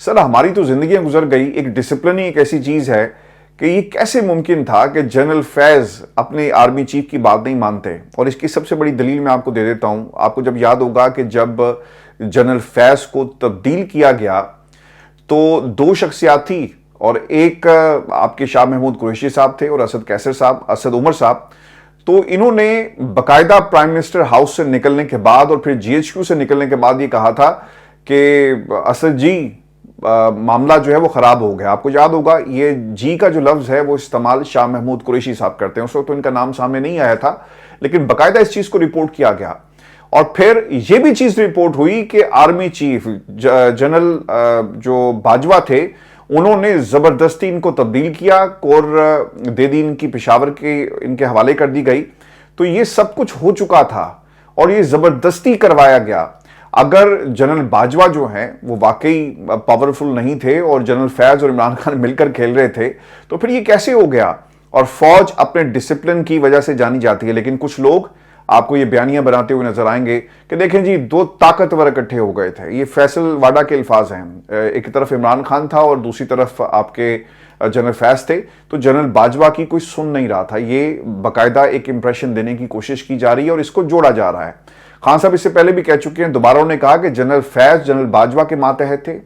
سر ہماری تو زندگیاں گزر گئی، ایک ڈسپلن ہی ایک ایسی چیز ہے کہ یہ کیسے ممکن تھا کہ جنرل فیض اپنے آرمی چیف کی بات نہیں مانتے؟ اور اس کی سب سے بڑی دلیل میں آپ کو دے دیتا ہوں. آپ کو جب یاد ہوگا کہ جب جنرل فیض کو تبدیل کیا گیا تو دو شخصیات تھی، اور ایک آپ کے شاہ محمود قریشی صاحب تھے اور اسد کیسر صاحب، اسد عمر صاحب. تو انہوں نے باقاعدہ پرائم منسٹر ہاؤس سے نکلنے کے بعد اور پھر جی ایچ کیو سے نکلنے کے بعد یہ کہا تھا کہ اسد جی معاملہ جو ہے وہ خراب ہو گیا. آپ کو یاد ہوگا یہ جی کا جو لفظ ہے وہ استعمال شاہ محمود قریشی صاحب کرتے ہیں. اس وقت تو ان کا نام سامنے نہیں آیا تھا، لیکن باقاعدہ اس چیز کو رپورٹ کیا گیا. اور پھر یہ بھی چیز رپورٹ ہوئی کہ آرمی چیف جنرل جو باجوہ تھے انہوں نے زبردستی ان کو تبدیل کیا اور دے دی ان کی پشاور کے ان کے حوالے کر دی گئی. تو یہ سب کچھ ہو چکا تھا اور یہ زبردستی کروایا گیا. اگر جنرل باجوہ جو ہیں وہ واقعی پاورفل نہیں تھے اور جنرل فیض اور عمران خان مل کر کھیل رہے تھے تو پھر یہ کیسے ہو گیا؟ اور فوج اپنے ڈسپلن کی وجہ سے جانی جاتی ہے. لیکن کچھ لوگ آپ کو یہ بیانیاں بناتے ہوئے نظر آئیں گے کہ دیکھیں جی دو طاقتور اکٹھے ہو گئے تھے. یہ فیصل واڈا کے الفاظ ہیں. ایک طرف عمران خان تھا اور دوسری طرف آپ کے جنرل فیض تھے. تو جنرل باجوہ کی کوئی سن نہیں رہا تھا. یہ باقاعدہ ایک امپریشن دینے کی کوشش کی جا رہی ہے اور اس کو جوڑا جا رہا ہے. خان صاحب اس سے پہلے بھی کہہ چکے ہیں، دوبارہ انہوں نے کہا کہ جنرل فیض جنرل باجوہ کے ماتحت تھے.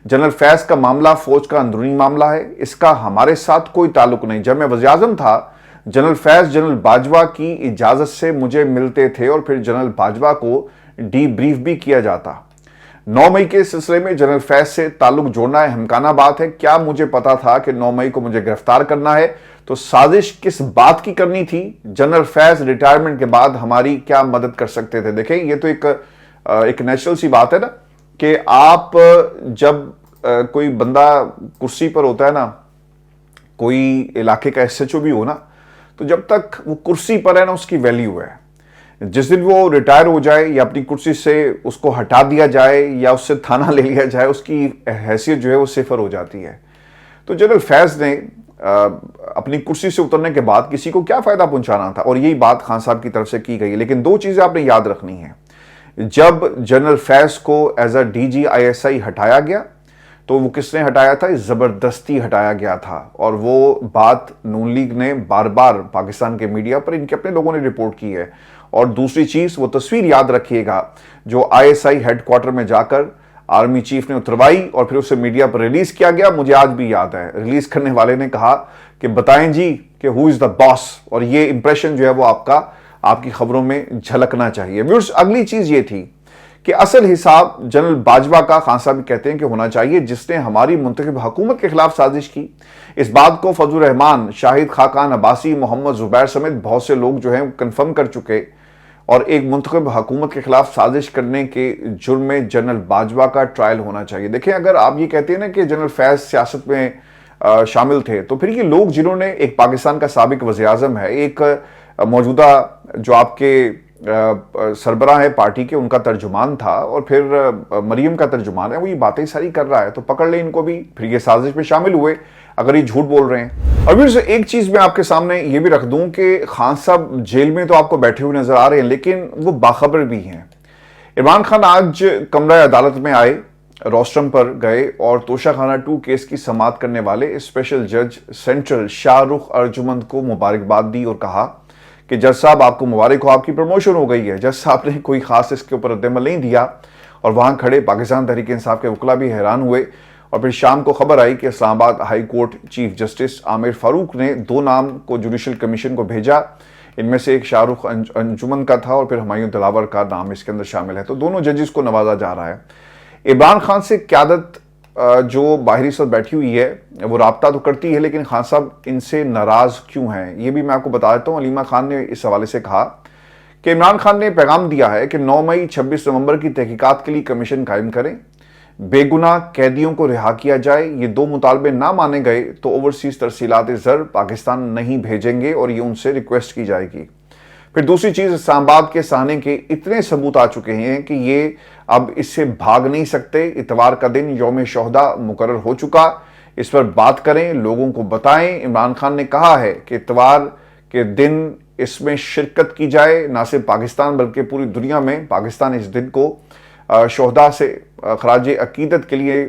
جنرل فیض کا معاملہ فوج کا اندرونی معاملہ ہے، اس کا ہمارے ساتھ کوئی تعلق نہیں. جب میں وزیر اعظم تھا جنرل فیض جنرل باجوہ کی اجازت سے مجھے ملتے تھے اور پھر جنرل باجوہ کو ڈی بریف بھی کیا جاتا. 9 مئی کے سلسلے میں جنرل فیض سے تعلق جوڑنا اہمکانہ بات ہے. کیا مجھے پتا تھا کہ 9 مئی کو مجھے گرفتار کرنا ہے؟ تو سازش کس بات کی کرنی تھی؟ جنرل فیض ریٹائرمنٹ کے بعد ہماری کیا مدد کر سکتے تھے؟ دیکھیں یہ تو ایک نیچرل سی بات ہے نا کہ آپ جب کوئی بندہ کرسی پر ہوتا ہے نا، کوئی علاقے کا ایس ایچ او بھی ہو نا، تو جب تک وہ کرسی پر ہے نا اس کی ویلیو ہے. جس دن وہ ریٹائر ہو جائے یا اپنی کرسی سے اس کو ہٹا دیا جائے یا اس سے تھانہ لے لیا جائے، اس کی حیثیت جو ہے وہ صفر ہو جاتی ہے. تو جنرل فیض نے اپنی کرسی سے اترنے کے بعد کسی کو کیا فائدہ پہنچانا تھا، اور یہی بات خان صاحب کی طرف سے کی گئی ہے. لیکن دو چیزیں آپ نے یاد رکھنی ہیں. جب جنرل فیض کو as A D G I S I ہٹایا گیا تو وہ کس نے ہٹایا تھا؟ زبردستی ہٹایا گیا تھا. اور وہ بات نون لیگ نے بار بار پاکستان کے میڈیا پر ان کے اپنے لوگوں نے رپورٹ کی ہے. اور دوسری چیز، وہ تصویر یاد رکھیے گا جو آئی ایس آئی ہیڈ کوارٹر میں جا کر آرمی چیف نے اتروائی اور پھر اسے میڈیا پر ریلیز کیا گیا. مجھے آج بھی یاد ہے ریلیز کرنے والے نے کہا کہ بتائیں جی کہ ہو از دا باس، اور یہ امپریشن جو ہے وہ آپ کی خبروں میں جھلکنا چاہیے. ویورز، اگلی چیز یہ تھی کہ اصل حساب جنرل باجوہ کا خان صاحب کہتے ہیں کہ ہونا چاہیے جس نے ہماری منتخب حکومت کے خلاف سازش کی. اس بات کو فضل الرحمان، شاہد خاقان عباسی، محمد زبیر سمیت بہت سے لوگ جو ہیں کنفرم کر چکے. اور ایک منتخب حکومت کے خلاف سازش کرنے کے جرم میں جنرل باجوہ کا ٹرائل ہونا چاہیے. دیکھیں اگر آپ یہ کہتے ہیں نا کہ جنرل فیض سیاست میں شامل تھے تو پھر یہ لوگ جنہوں نے، ایک پاکستان کا سابق وزیر اعظم ہے، ایک موجودہ جو آپ کے سربراہ ہے پارٹی کے، ان کا ترجمان تھا اور پھر مریم کا ترجمان ہے، وہ یہ باتیں ساری کر رہا ہے تو پکڑ لیں ان کو بھی. پھر یہ سازش میں شامل ہوئے اگر یہ جھوٹ بول رہے ہیں. اور پھر سے ایک چیز میں آپ کے سامنے یہ بھی رکھ دوں کہ خان صاحب جیل میں تو آپ کو بیٹھے ہوئے نظر آ رہے ہیں لیکن وہ باخبر بھی ہیں. عمران خان آج کمرہ عدالت میں آئے، روسٹرم پر گئے اور توشہ خانہ 2 کیس کی سماعت کرنے والے اسپیشل جج سینٹرل شاہ رخ ارجمند کو مبارکباد دی اور کہا کہ جج صاحب آپ کو مبارک ہو، آپ کی پروموشن ہو گئی ہے. جج صاحب نے کوئی خاص اس کے اوپر رد عمل نہیں دیا اور وہاں کھڑے پاکستان تحریک انصاف کے وکلاء بھی حیران ہوئے. اور پھر شام کو خبر آئی کہ اسلام آباد ہائی کورٹ چیف جسٹس عامر فاروق نے 2 نام کو جوڈیشل کمیشن کو بھیجا. ان میں سے ایک شاہ رخ انجمن کا تھا اور پھر ہمایوں دلاور کا نام اس کے اندر شامل ہے. تو دونوں ججز کو نوازا جا رہا ہے. عمران خان سے قیادت جو باہری سطح بیٹھی ہوئی ہے وہ رابطہ تو کرتی ہے لیکن خان صاحب ان سے ناراض کیوں ہیں یہ بھی میں آپ کو بتا دیتا ہوں. علیمہ خان نے اس حوالے سے کہا کہ عمران خان نے پیغام دیا ہے کہ 9 مئی 26 نومبر کی تحقیقات کے لیے کمیشن قائم کریں، بے گناہ قیدیوں کو رہا کیا جائے. یہ 2 مطالبے نہ مانے گئے تو اوورسیز ترسیلات زر پاکستان نہیں بھیجیں گے اور یہ ان سے ریکویسٹ کی جائے گی. پھر دوسری چیز، اسلام آباد کے سہانے کے اتنے ثبوت آ چکے ہیں کہ یہ اب اس سے بھاگ نہیں سکتے. اتوار کا دن یوم شہداء مقرر ہو چکا، اس پر بات کریں، لوگوں کو بتائیں. عمران خان نے کہا ہے کہ اتوار کے دن اس میں شرکت کی جائے، نہ صرف پاکستان بلکہ پوری دنیا میں پاکستان اس دن کو شہداء سے خراج عقیدت کے لیے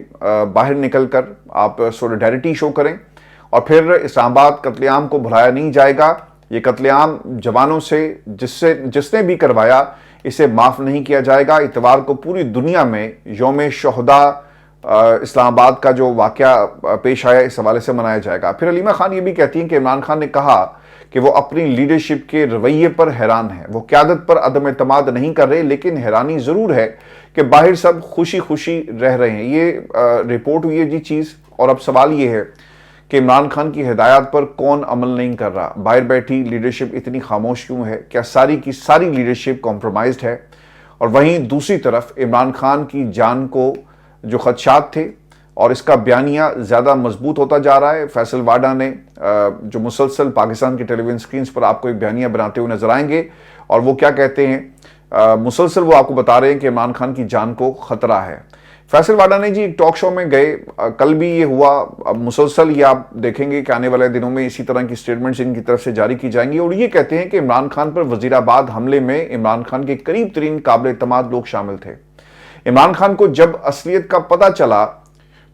باہر نکل کر آپ سولیڈیرٹی شو کریں، اور پھر اسلام آباد قتل عام کو بھلایا نہیں جائے گا۔ یہ قتل عام جوانوں سے جس نے بھی کروایا اسے معاف نہیں کیا جائے گا۔ اتوار کو پوری دنیا میں یوم شہداء اسلام آباد کا جو واقعہ پیش آیا اس حوالے سے منایا جائے گا۔ پھر علیمہ خان یہ بھی کہتی ہیں کہ عمران خان نے کہا کہ وہ اپنی لیڈرشپ کے رویے پر حیران ہیں، وہ قیادت پر عدم اعتماد نہیں کر رہے، لیکن حیرانی ضرور ہے کہ باہر سب خوشی خوشی رہ رہے ہیں۔ یہ رپورٹ ہوئی ہے جی چیز، اور اب سوال یہ ہے کہ عمران خان کی ہدایات پر کون عمل نہیں کر رہا؟ باہر بیٹھی لیڈرشپ اتنی خاموش کیوں ہے؟ کیا ساری کی ساری لیڈرشپ کمپرومائزڈ ہے؟ اور وہیں دوسری طرف عمران خان کی جان کو جو خدشات تھے اور اس کا بیانیہ زیادہ مضبوط ہوتا جا رہا ہے۔ فیصل واڈا نے جو مسلسل پاکستان کی ٹیلی ویژن سکرینز پر آپ کو ایک بیانیہ بناتے ہوئے نظر آئیں گے، اور وہ کیا کہتے ہیں؟ مسلسل وہ آپ کو بتا رہے ہیں کہ عمران خان کی جان کو خطرہ ہے۔ فیصل واڈا نے جی ایک ٹاک شو میں گئے، کل بھی یہ ہوا، اب مسلسل یہ آپ دیکھیں گے کہ آنے والے دنوں میں اسی طرح کی سٹیٹمنٹس ان کی طرف سے جاری کی جائیں گی، اور یہ کہتے ہیں کہ عمران خان پر وزیر آباد حملے میں عمران خان کے قریب ترین قابل اعتماد لوگ شامل تھے۔ عمران خان کو جب اصلیت کا پتہ چلا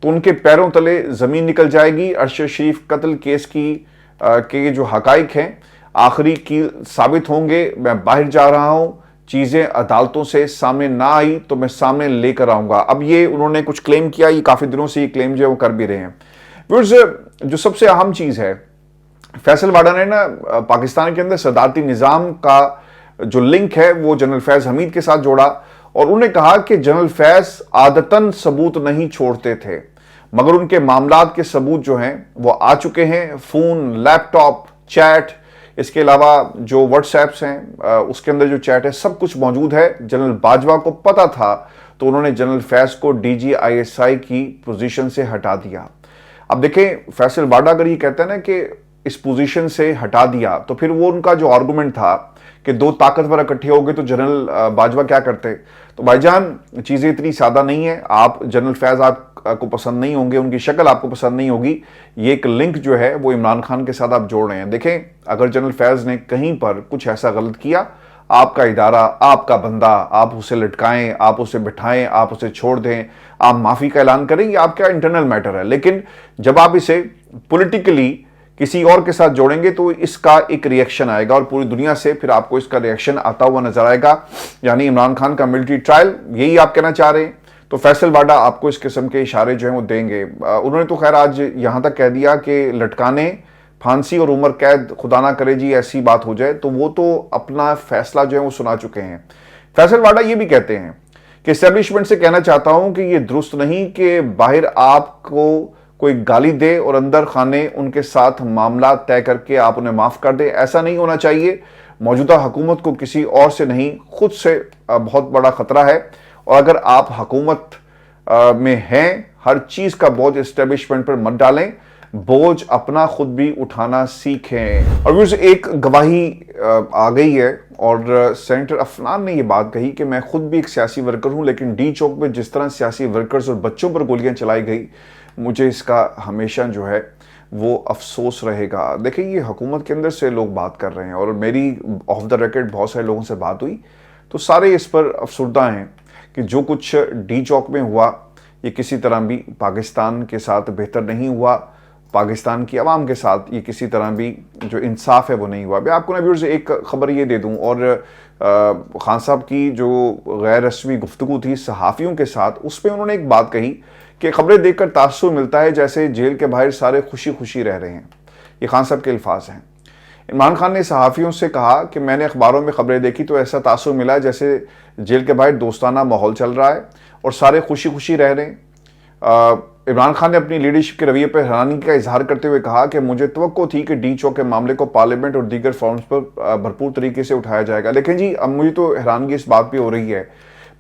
تو ان کے پیروں تلے زمین نکل جائے گی۔ ارشد شریف قتل کیس کے جو حقائق ہیں آخری کی ثابت ہوں گے۔ میں باہر جا رہا ہوں، چیزیں عدالتوں سے سامنے نہ آئی تو میں سامنے لے کر آؤں گا۔ اب یہ انہوں نے کچھ کلیم کیا، یہ کافی دنوں سے یہ کلیم جو ہے وہ کر بھی رہے ہیں۔ ویورز، جو سب سے اہم چیز ہے، فیصل واڈا نے پاکستان کے اندر صدارتی نظام کا جو لنک ہے وہ جنرل فیض حمید کے ساتھ جوڑا، اور انہوں نے کہا کہ جنرل فیض عادتاً ثبوت نہیں چھوڑتے تھے، مگر ان کے معاملات کے ثبوت جو ہیں وہ آ چکے ہیں۔ فون، لیپ ٹاپ، چیٹ، اس کے علاوہ جو واٹس ایپس ہیں اس کے اندر جو چیٹ ہے سب کچھ موجود ہے۔ جنرل باجوہ کو پتا تھا تو انہوں نے جنرل فیض کو ڈی جی آئی ایس آئی کی پوزیشن سے ہٹا دیا۔ اب دیکھیں، فیصل واڈا اگر یہ کہتا ہے نا کہ اس پوزیشن سے ہٹا دیا، تو پھر وہ ان کا جو آرگومنٹ تھا کہ دو طاقتور اکٹھے ہو گئے تو جنرل باجوہ کیا کرتے؟ تو بھائی جان، چیزیں اتنی سادہ نہیں ہیں۔ آپ جنرل فیض آپ کو پسند نہیں ہوں گے، ان کی شکل آپ کو پسند نہیں ہوگی، یہ ایک لنک جو ہے وہ عمران خان کے ساتھ آپ جوڑ رہے ہیں۔ دیکھیں، اگر جنرل فیض نے کہیں پر کچھ ایسا غلط کیا، آپ کا ادارہ، آپ کا بندہ، آپ اسے لٹکائیں، آپ اسے بٹھائیں، آپ اسے چھوڑ دیں، آپ معافی کا اعلان کریں، یہ آپ کا انٹرنل میٹر ہے۔ لیکن جب آپ اسے پولیٹیکلی کسی اور کے ساتھ جوڑیں گے تو اس کا ایک ری ایکشن آئے گا، اور پوری دنیا سے پھر آپ کو اس کا ری ایکشن آتا ہوا نظر آئے گا۔ یعنی عمران خان کا ملٹری ٹرائل، یہی آپ کہنا چاہ رہے ہیں؟ تو فیصل واڈا آپ کو اس قسم کے اشارے جو ہیں وہ دیں گے۔ انہوں نے تو خیر آج یہاں تک کہہ دیا کہ لٹکانے، پھانسی اور عمر قید خدا نہ کرے جی ایسی بات ہو جائے، تو وہ تو اپنا فیصلہ جو ہے وہ سنا چکے ہیں۔ فیصل واڈا یہ بھی کہتے ہیں کہ اسٹیبلشمنٹ سے کہنا چاہتا ہوں کہ یہ درست نہیں کہ باہر آپ کو کوئی گالی دے اور اندر خانے ان کے ساتھ معاملات طے کر کے آپ انہیں معاف کر دیں، ایسا نہیں ہونا چاہیے۔ موجودہ حکومت کو کسی اور سے نہیں، خود سے بہت بڑا خطرہ ہے، اور اگر آپ حکومت میں ہیں، ہر چیز کا بوجھ اسٹیبلشمنٹ پر مت ڈالیں، بوجھ اپنا خود بھی اٹھانا سیکھیں۔ اور ایک گواہی آ گئی ہے، اور سینیٹر افنان نے یہ بات کہی کہ میں خود بھی ایک سیاسی ورکر ہوں، لیکن ڈی چوک میں جس طرح سیاسی ورکرز اور بچوں پر گولیاں چلائی گئی، مجھے اس کا ہمیشہ جو ہے وہ افسوس رہے گا۔ دیکھیں، یہ حکومت کے اندر سے لوگ بات کر رہے ہیں، اور میری آف دا ریکارڈ بہت سارے لوگوں سے بات ہوئی تو سارے اس پر افسردہ ہیں کہ جو کچھ ڈی چوک میں ہوا یہ کسی طرح بھی پاکستان کے ساتھ بہتر نہیں ہوا، پاکستان کی عوام کے ساتھ یہ کسی طرح بھی جو انصاف ہے وہ نہیں ہوا۔ میں آپ کو نا ویورز ایک خبر یہ دے دوں، اور خان صاحب کی جو غیر رسمی گفتگو تھی صحافیوں کے ساتھ، اس پہ انہوں نے ایک بات کہی کہ خبریں دیکھ کر تاثر ملتا ہے جیسے جیل کے باہر سارے خوشی خوشی رہ رہے ہیں۔ یہ خان صاحب کے الفاظ ہیں۔ عمران خان نے صحافیوں سے کہا کہ میں نے اخباروں میں خبریں دیکھی تو ایسا تاثر ملا جیسے جیل کے باہر دوستانہ ماحول چل رہا ہے اور سارے خوشی خوشی رہ رہے ہیں۔ عمران خان نے اپنی لیڈرشپ کے رویے پر حیرانی کا اظہار کرتے ہوئے کہا کہ مجھے توقع تھی کہ ڈی چوک کے معاملے کو پارلیمنٹ اور دیگر فورمز پر بھرپور طریقے سے اٹھایا جائے گا، لیکن جی اب مجھے تو حیرانگی اس بات پہ ہو رہی ہے،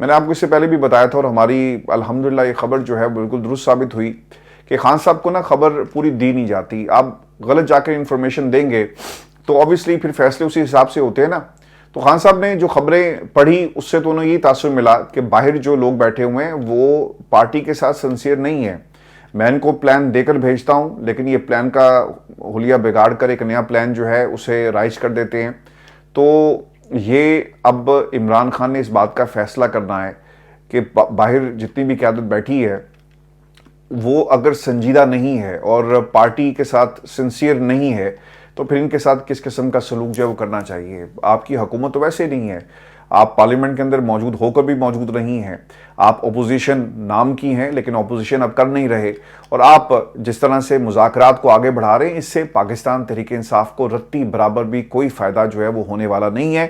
میں نے آپ کو اس سے پہلے بھی بتایا تھا، اور ہماری الحمدللہ یہ خبر جو ہے بالکل درست ثابت ہوئی کہ خان صاحب کو نا خبر پوری دی نہیں جاتی۔ آپ غلط جا کے انفارمیشن دیں گے تو obviously پھر فیصلے اسی حساب سے ہوتے ہیں نا۔ تو خان صاحب نے جو خبریں پڑھی اس سے تو انہیں یہ تاثر ملا کہ باہر جو لوگ بیٹھے ہوئے ہیں وہ پارٹی کے ساتھ سنسیئر نہیں ہے۔ میں ان کو پلان دے کر بھیجتا ہوں، لیکن یہ پلان کا حلیہ بگاڑ کر ایک نیا پلان جو ہے اسے رائج کر دیتے ہیں۔ تو یہ اب عمران خان نے اس بات کا فیصلہ کرنا ہے کہ باہر جتنی بھی قیادت بیٹھی ہے وہ اگر سنجیدہ نہیں ہے اور پارٹی کے ساتھ سنسیئر نہیں ہے تو پھر ان کے ساتھ کس قسم کا سلوک جو ہے وہ کرنا چاہیے. آپ کی حکومت تو ویسے نہیں ہے, آپ پارلیمنٹ کے اندر موجود ہو کر بھی موجود نہیں ہیں, آپ اپوزیشن نام کی ہیں لیکن اپوزیشن اب کر نہیں رہے, اور آپ جس طرح سے مذاکرات کو آگے بڑھا رہے ہیں اس سے پاکستان تحریک انصاف کو رتی برابر بھی کوئی فائدہ جو ہے وہ ہونے والا نہیں ہے.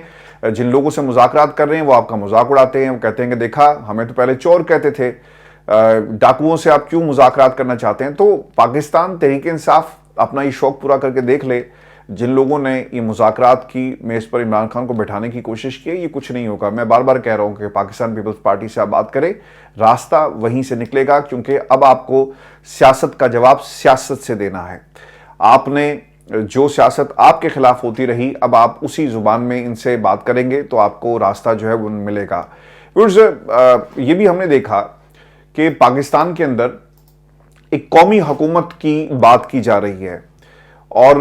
جن لوگوں سے مذاکرات کر رہے ہیں وہ آپ کا مذاق اڑاتے ہیں, وہ کہتے ہیں کہ دیکھا ہمیں تو پہلے چور کہتے تھے, ڈاکوؤں سے آپ کیوں مذاکرات کرنا چاہتے ہیں. تو پاکستان تحریک انصاف اپنا یہ شوق پورا کر کے دیکھ لے, جن لوگوں نے یہ مذاکرات کی میز پر عمران خان کو بٹھانے کی کوشش کی, یہ کچھ نہیں ہوگا. میں بار بار کہہ رہا ہوں کہ پاکستان پیپلز پارٹی سے آپ بات کریں, راستہ وہیں سے نکلے گا, کیونکہ اب آپ کو سیاست کا جواب سیاست سے دینا ہے. آپ نے جو سیاست آپ کے خلاف ہوتی رہی, اب آپ اسی زبان میں ان سے بات کریں گے تو آپ کو راستہ جو ہے وہ ملے گا. یہ بھی ہم نے دیکھا کہ پاکستان کے اندر ایک قومی حکومت کی بات کی جا رہی ہے, اور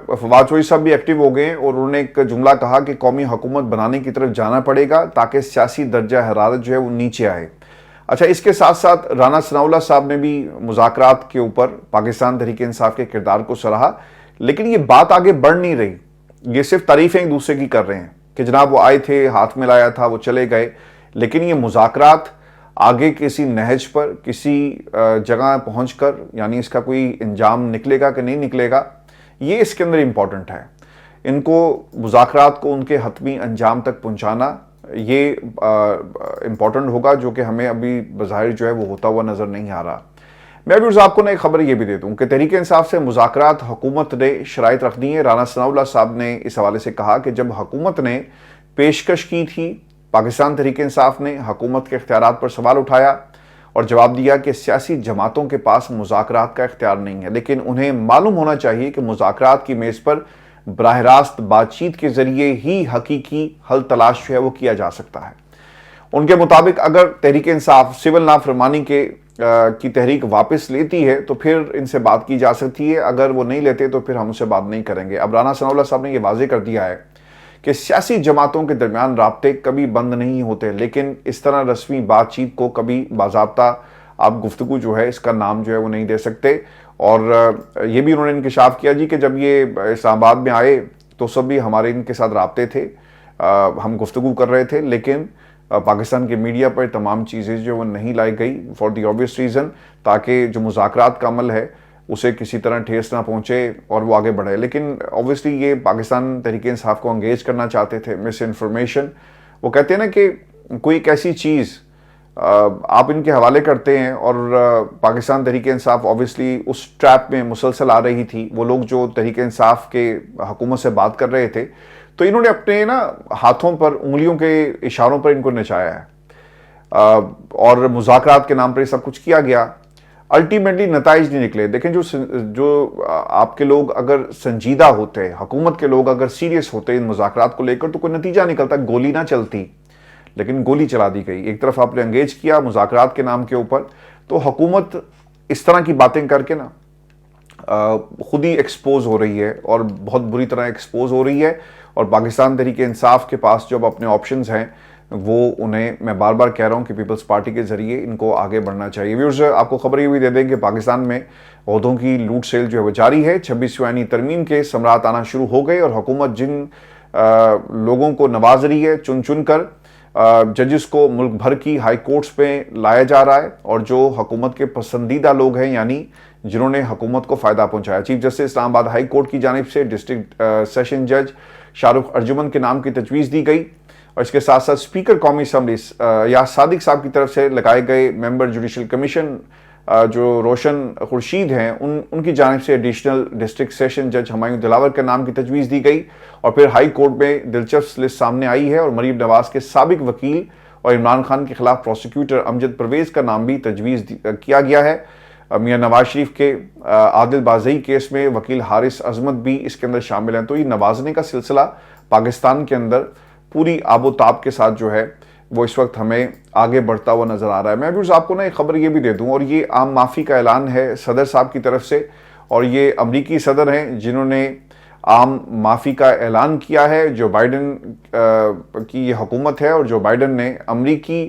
فواد چوہدری صاحب بھی ایکٹیو ہو گئے اور انہوں نے ایک جملہ کہا کہ قومی حکومت بنانے کی طرف جانا پڑے گا تاکہ سیاسی درجہ حرارت جو ہے وہ نیچے آئے. اچھا, اس کے ساتھ ساتھ رانا ثناءاللہ صاحب نے بھی مذاکرات کے اوپر پاکستان تحریک انصاف کے کردار کو سراہا, لیکن یہ بات آگے بڑھ نہیں رہی. یہ صرف تعریفیں ایک دوسرے کی کر رہے ہیں کہ جناب وہ آئے تھے, ہاتھ میں لایا تھا, وہ چلے گئے, لیکن یہ مذاکرات آگے کسی نہج پر کسی جگہ پہنچ کر یعنی اس کا کوئی انجام نکلے گا کہ نہیں نکلے گا, یہ اس کے اندر امپورٹنٹ ہے. ان کو مذاکرات کو ان کے حتمی انجام تک پہنچانا یہ امپورٹنٹ ہوگا, جو کہ ہمیں ابھی بظاہر جو ہے وہ ہوتا ہوا نظر نہیں آ رہا. میں بھی آپ کو ایک خبر یہ بھی دے دوں کہ تحریک انصاف سے مذاکرات حکومت نے شرائط رکھ دی ہیں. رانا ثناءاللہ صاحب نے اس حوالے سے کہا کہ جب حکومت نے پیشکش کی تھی, پاکستان تحریک انصاف نے حکومت کے اختیارات پر سوال اٹھایا اور جواب دیا کہ سیاسی جماعتوں کے پاس مذاکرات کا اختیار نہیں ہے, لیکن انہیں معلوم ہونا چاہیے کہ مذاکرات کی میز پر براہ راست بات چیت کے ذریعے ہی حقیقی حل تلاش جو ہے وہ کیا جا سکتا ہے. ان کے مطابق اگر تحریک انصاف سول نافرمانی کی تحریک واپس لیتی ہے تو پھر ان سے بات کی جا سکتی ہے, اگر وہ نہیں لیتے تو پھر ہم ان سے بات نہیں کریں گے. اب رانا ثناءاللہ صاحب نے یہ واضح کر دیا ہے کہ سیاسی جماعتوں کے درمیان رابطے کبھی بند نہیں ہوتے, لیکن اس طرح رسمی بات چیت کو کبھی باضابطہ آپ گفتگو جو ہے اس کا نام جو ہے وہ نہیں دے سکتے. اور یہ بھی انہوں نے انکشاف کیا جی کہ جب یہ اسلام آباد میں آئے تو سب بھی ہمارے ان کے ساتھ رابطے تھے, ہم گفتگو کر رہے تھے, لیکن پاکستان کے میڈیا پر تمام چیزیں جو وہ نہیں لائی گئی فار دی آبویس ریزن, تاکہ جو مذاکرات کا عمل ہے اسے کسی طرح ٹھیس نہ پہنچے اور وہ آگے بڑھے. لیکن اوبویسلی یہ پاکستان تحریک انصاف کو انگیج کرنا چاہتے تھے. مس انفارمیشن, وہ کہتے ہیں نا کہ کوئی ایک ایسی چیز آپ ان کے حوالے کرتے ہیں, اور پاکستان تحریک انصاف اوبویسلی اس ٹریپ میں مسلسل آ رہی تھی. وہ لوگ جو تحریک انصاف کے حکومت سے بات کر رہے تھے تو انہوں نے اپنے ہاتھوں پر انگلیوں کے اشاروں پر ان کو نچایا ہے, اور مذاکرات کے نام پر یہ سب کچھ کیا گیا. الٹیمیٹلی نتائج نہیں نکلے. دیکھیں جو آپ کے لوگ اگر سنجیدہ ہوتے, حکومت کے لوگ اگر سیریس ہوتے ان مذاکرات کو لے کر, تو کوئی نتیجہ نکلتا, گولی نہ چلتی, لیکن گولی چلا دی گئی. ایک طرف آپ نے انگیج کیا مذاکرات کے نام کے اوپر, تو حکومت اس طرح کی باتیں کر کے خود ہی ایکسپوز ہو رہی ہے, اور بہت بری طرح ایکسپوز ہو رہی ہے. اور پاکستان تحریک انصاف کے پاس جو اپنے آپشنز ہیں وہ انہیں, میں بار بار کہہ رہا ہوں کہ پیپلز پارٹی کے ذریعے ان کو آگے بڑھنا چاہیے. ویورز, آپ کو خبر یہ بھی دے دیں کہ پاکستان میں عہدوں کی لوٹ سیل جو ہے وہ جاری ہے. 26ویں آئینی ترمیم کے ثمرات آنا شروع ہو گئے, اور حکومت جن لوگوں کو نواز رہی ہے چن چن کر, ججز کو ملک بھر کی ہائی کورٹس پہ لایا جا رہا ہے, اور جو حکومت کے پسندیدہ لوگ ہیں یعنی جنہوں نے حکومت کو فائدہ پہنچایا. چیف جسٹس اسلام آباد ہائی کورٹ کی جانب سے ڈسٹرکٹ سیشن جج شاہ رخ ارجمن کے نام کی تجویز دی گئی, اور اس کے ساتھ ساتھ اسپیکر قومی اسمبلی یاس صادق صاحب کی طرف سے لگائے گئے ممبر جوڈیشل کمیشن جو روشن خورشید ہیں, ان کی جانب سے ایڈیشنل ڈسٹرکٹ سیشن جج ہمایوں دلاور کے نام کی تجویز دی گئی. اور پھر ہائی کورٹ میں دلچسپ لسٹ سامنے آئی ہے, اور مریم نواز کے سابق وکیل اور عمران خان کے خلاف پروسیکیوٹر امجد پرویز کا نام بھی تجویز کیا گیا ہے. میاں نواز شریف کے عادل بازئی کیس میں وکیل حارث عظمت بھی اس کے اندر شامل ہیں. تو یہ نوازنے کا سلسلہ پاکستان کے اندر پوری آب و تاب کے ساتھ جو ہے وہ اس وقت ہمیں آگے بڑھتا ہوا نظر آ رہا ہے. میں بھی آپ کو ایک خبر یہ بھی دے دوں, اور یہ عام معافی کا اعلان ہے صدر صاحب کی طرف سے, اور یہ امریکی صدر ہیں جنہوں نے عام معافی کا اعلان کیا ہے. جو بائیڈن کی یہ حکومت ہے, اور جو بائیڈن نے امریکی